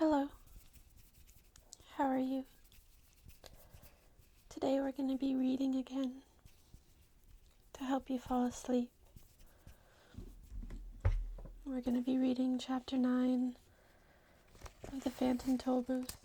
Hello, how are you? Today we're going to be reading again to help you fall asleep. We're going to be reading chapter 9 of the Phantom Tollbooth.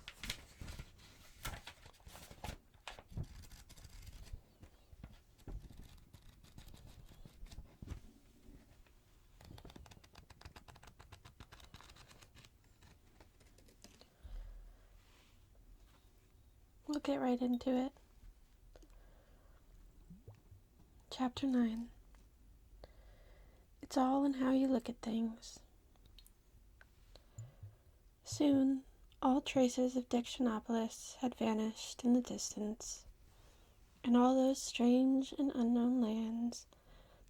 We'll get right into it. Chapter 9. It's all in how you look at things. Soon, all traces of Dictionopolis had vanished in the distance, and all those strange and unknown lands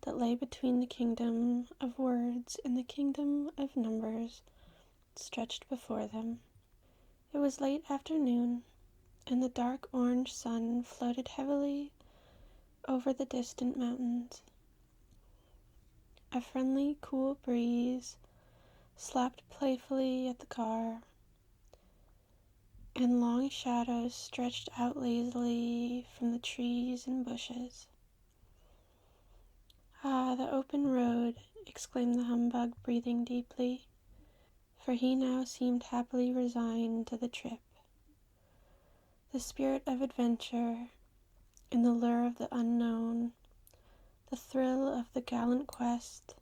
that lay between the kingdom of words and the kingdom of numbers stretched before them. It was late afternoon, and the dark orange sun floated heavily over the distant mountains. A friendly, cool breeze slapped playfully at the car, and long shadows stretched out lazily from the trees and bushes. "Ah, the open road," exclaimed the humbug, breathing deeply, for he now seemed happily resigned to the trip. The spirit of adventure, and the lure of the unknown, the thrill of the gallant quest.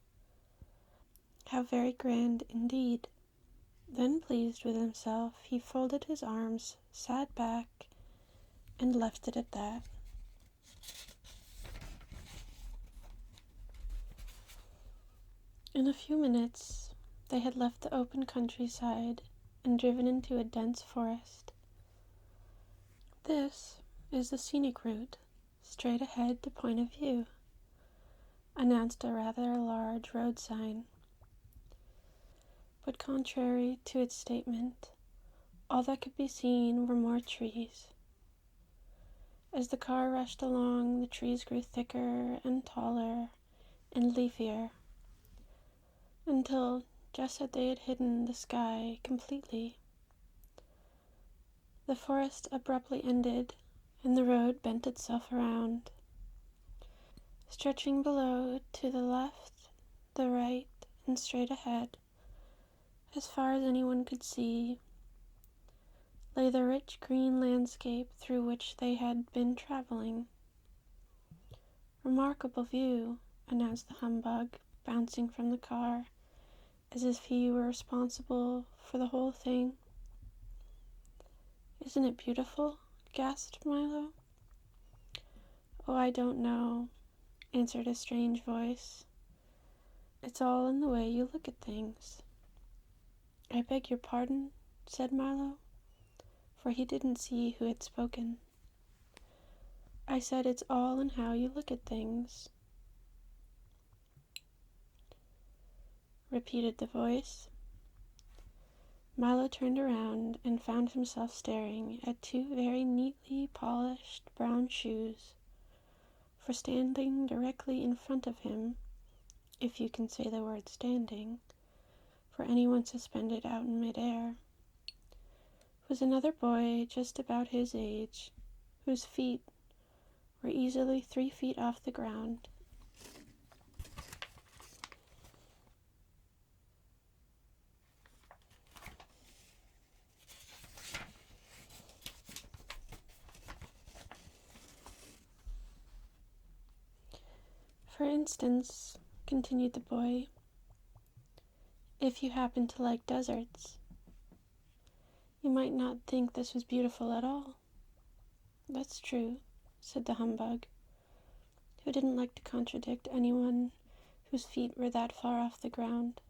How very grand indeed. Then, pleased with himself, he folded his arms, sat back, and left it at that. In a few minutes, they had left the open countryside and driven into a dense forest. "This is the scenic route, straight ahead to Point of View," announced a rather large road sign. But contrary to its statement, all that could be seen were more trees. As the car rushed along, the trees grew thicker and taller and leafier, until, just as they had hidden the sky completely, the forest abruptly ended and the road bent itself around. Stretching below, to the left, the right, and straight ahead, as far as anyone could see, lay the rich green landscape through which they had been traveling. "Remarkable view," announced the humbug, bouncing from the car, as if he were responsible for the whole thing. "Isn't it beautiful?" gasped Milo. "Oh, I don't know," answered a strange voice. "It's all in the way you look at things." "I beg your pardon," said Milo, for he didn't see who had spoken. "I said it's all in how you look at things," repeated the voice. Milo turned around and found himself staring at two very neatly polished brown shoes, for standing directly in front of him, if you can say the word standing, for anyone suspended out in midair, was another boy just about his age, whose feet were easily 3 feet off the ground. "For instance," continued the boy, "if you happen to like deserts, you might not think this was beautiful at all." "That's true," said the humbug, who didn't like to contradict anyone whose feet were that far off the ground.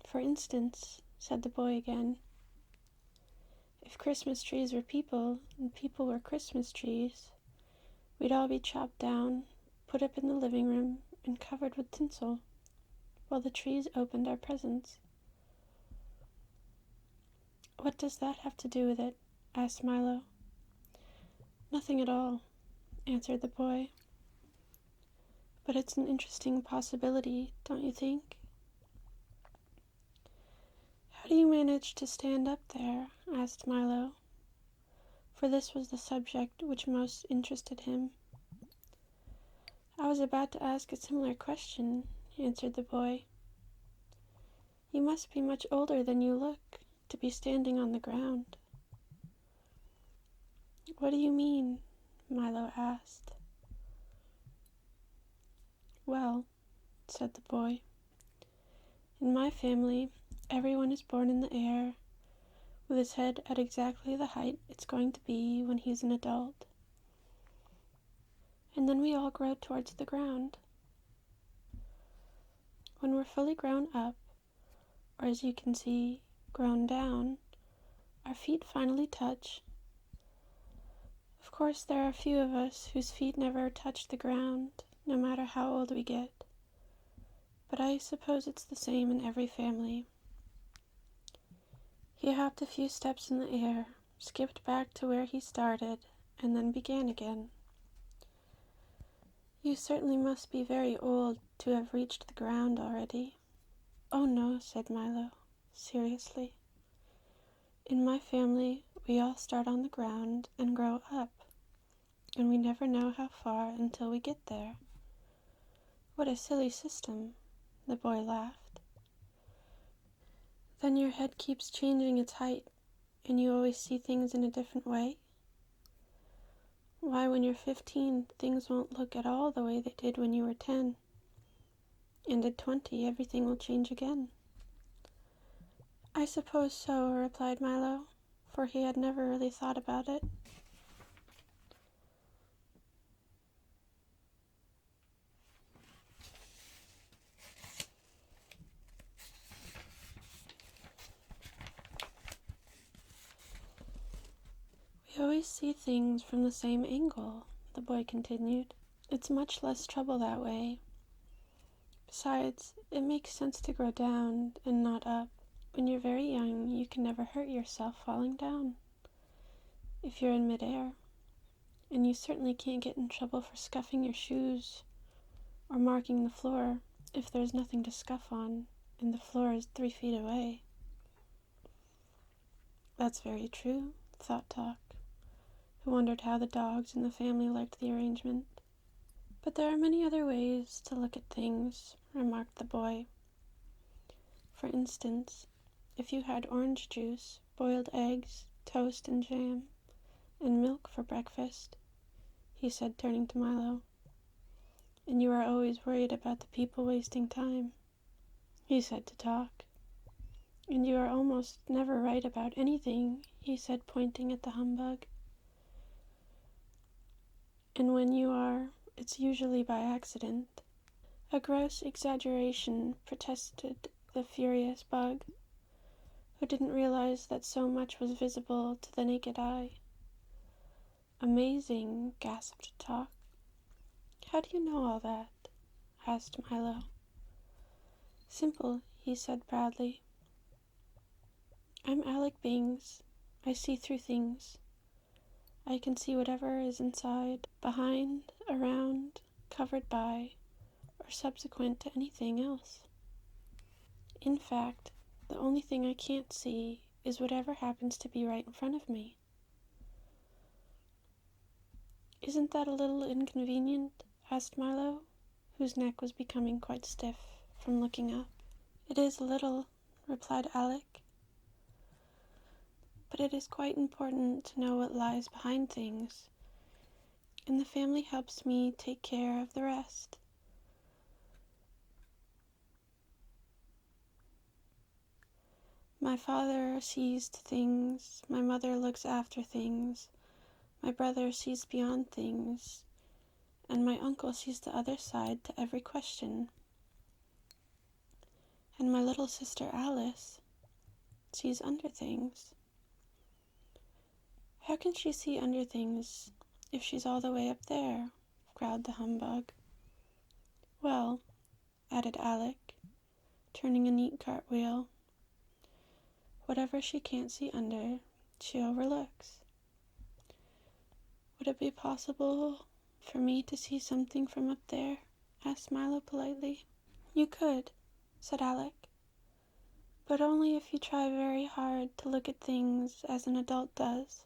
"For instance," said the boy again, "if Christmas trees were people, and people were Christmas trees, we'd all be chopped down, put up in the living room, and covered with tinsel, while the trees opened our presents." "What does that have to do with it?" asked Milo. "Nothing at all," answered the boy. "But it's an interesting possibility, don't you think?" "How do you manage to stand up there?" asked Milo, for this was the subject which most interested him. "I was about to ask a similar question," answered the boy. "You must be much older than you look, to be standing on the ground." "What do you mean?" Milo asked. "Well," said the boy, "in my family, everyone is born in the air, with his head at exactly the height it's going to be when he's an adult. And then we all grow towards the ground. When we're fully grown up, or as you can see, grown down, our feet finally touch. Of course, there are a few of us whose feet never touch the ground, no matter how old we get. But I suppose it's the same in every family. He hopped a few steps in the air, skipped back to where he started, and then began again. You certainly must be very old to have reached the ground already." "Oh no," said Milo, seriously. "In my family, we all start on the ground and grow up, and we never know how far until we get there." "What a silly system," the boy laughed. "Then your head keeps changing its height, and you always see things in a different way? Why, when you're 15, things won't look at all the way they did when you were 10. And at 20, everything will change again." "I suppose so," replied Milo, for he had never really thought about it. "We always see things from the same angle," the boy continued. "It's much less trouble that way. Besides, it makes sense to grow down and not up. When you're very young, you can never hurt yourself falling down, if you're in midair. And you certainly can't get in trouble for scuffing your shoes or marking the floor if there's nothing to scuff on and the floor is 3 feet away." "That's very true," thought Talk, who wondered how the dogs in the family liked the arrangement. "But there are many other ways to look at things," remarked the boy. "For instance, if you had orange juice, boiled eggs, toast and jam, and milk for breakfast," he said, turning to Milo, "and you are always worried about the people wasting time," he said to Talk, "and you are almost never right about anything," he said, pointing at the humbug, "and when you are, it's usually by accident." "A gross exaggeration," protested the furious bug, who didn't realize that so much was visible to the naked eye. "Amazing," gasped Talk. "How do you know all that?" asked Milo. "Simple," he said proudly. "I'm Alec Bings. I see through things. I can see whatever is inside, behind, around, covered by, or subsequent to anything else. In fact, the only thing I can't see is whatever happens to be right in front of me." "Isn't that a little inconvenient?" asked Milo, whose neck was becoming quite stiff from looking up. "It is a little," replied Alec, "but it is quite important to know what lies behind things, and the family helps me take care of the rest." "My father sees to things, my mother looks after things, my brother sees beyond things, and my uncle sees the other side to every question. And my little sister Alice sees under things." "How can she see under things if she's all the way up there?" growled the humbug. "Well," added Alec, turning a neat cartwheel, "whatever she can't see under, she overlooks." "Would it be possible for me to see something from up there?" asked Milo politely. "You could," said Alec, but only if you try very hard to look at things as an adult does.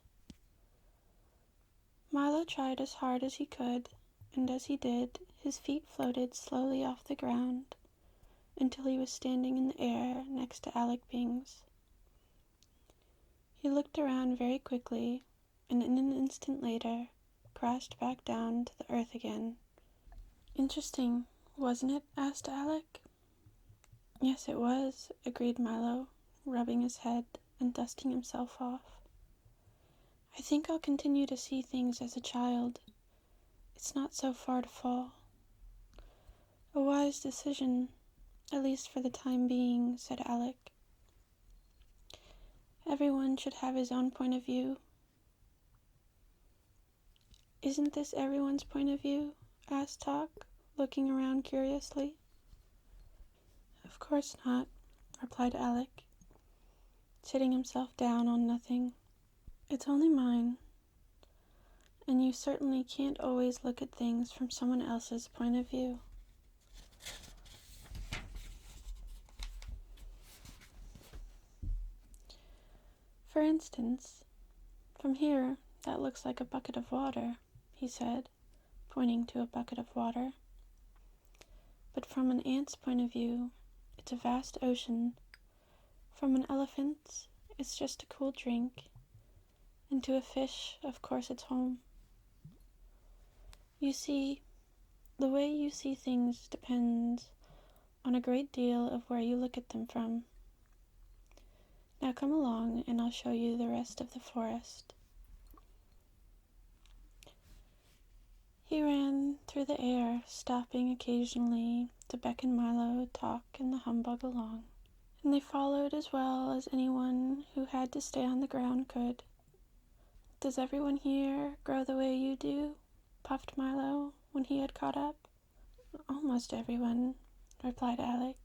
Milo tried as hard as he could, and as he did, his feet floated slowly off the ground until he was standing in the air next to Alec Bing's. He looked around very quickly, and in an instant later, crashed back down to the earth again. "Interesting, wasn't it?" asked Alec. "Yes, it was," agreed Milo, rubbing his head and dusting himself off. "I think I'll continue to see things as a child. It's not so far to fall." "A wise decision, at least for the time being," said Alec. "Everyone should have his own point of view." "Isn't this everyone's point of view?" asked Talk, looking around curiously. "Of course not," replied Alec, sitting himself down on nothing. "It's only mine, and you certainly can't always look at things from someone else's point of view." "For instance, from here, that looks like a bucket of water," he said, pointing to a bucket of water. "But from an ant's point of view, it's a vast ocean. From an elephant's, it's just a cool drink. And to a fish, of course, it's home. You see, the way you see things depends on a great deal of where you look at them from. Now come along and I'll show you the rest of the forest." He ran through the air, stopping occasionally to beckon Milo, Talk, and the humbug along, and they followed as well as anyone who had to stay on the ground could. "Does everyone here grow the way you do?" puffed Milo when he had caught up. "Almost everyone," replied Alec,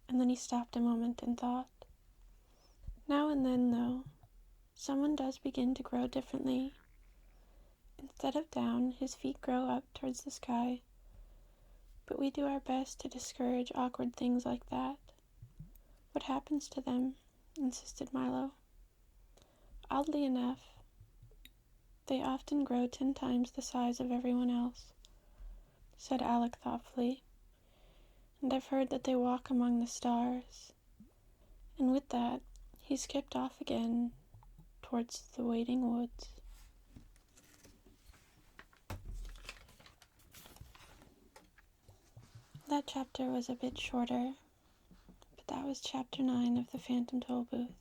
and then he stopped a moment and thought. "Now and then, though, someone does begin to grow differently. Instead of down, his feet grow up towards the sky. But we do our best to discourage awkward things like that." "What happens to them?" insisted Milo. "Oddly enough, they often grow 10 times the size of everyone else," said Alec thoughtfully. "And I've heard that they walk among the stars." And with that, he skipped off again towards the waiting woods. That chapter was a bit shorter, but that was chapter 9 of the Phantom Tollbooth.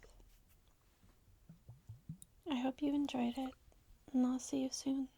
I hope you enjoyed it, and I'll see you soon.